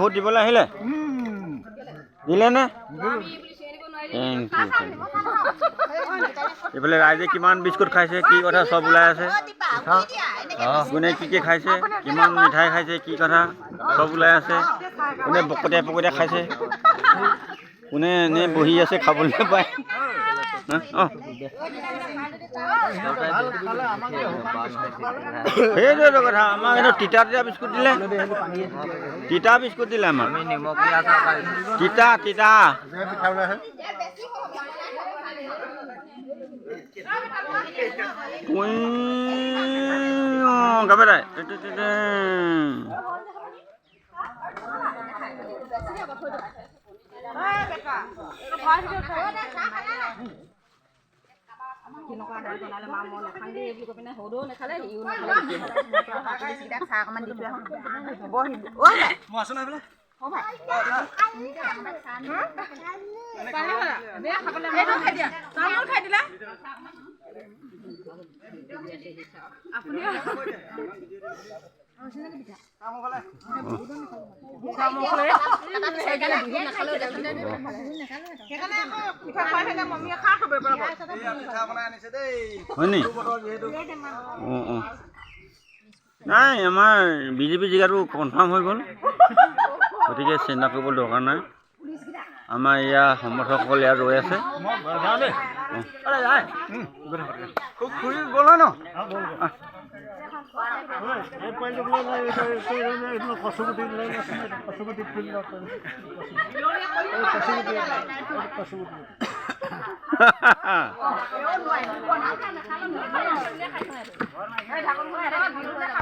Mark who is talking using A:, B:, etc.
A: Vote দিবলৈ আহিলে দিলে নে? এইফালে ৰাইজে কিমান বিস্কুট খাইছে কি কথা চব ওলাই আছে। কোনে কি খাইছে, কিমান মিঠাই খাইছে, কি কথা চব ওলাই আছে। কোনে বকতীয়া পকতীয়া খাইছে, কোনে এনে বহি আছে খাবলৈ নাপায়। সেইটোৱেটো কথা। আমাক এইটো তিতা বিস্কুট দিলে, তিতা বিস্কুট দিলে আমাক। তিতা তিতা গাবে নাই আমাৰ বিজেপি জেগাটো কনফাৰ্ম হৈ গ'ল, গতিকে চিন্তা কৰিব দৰকাৰ নাই। আমাৰ ইয়াৰ সমৰ্থকসকল ইয়াত ৰৈ আছে। গ'ল ন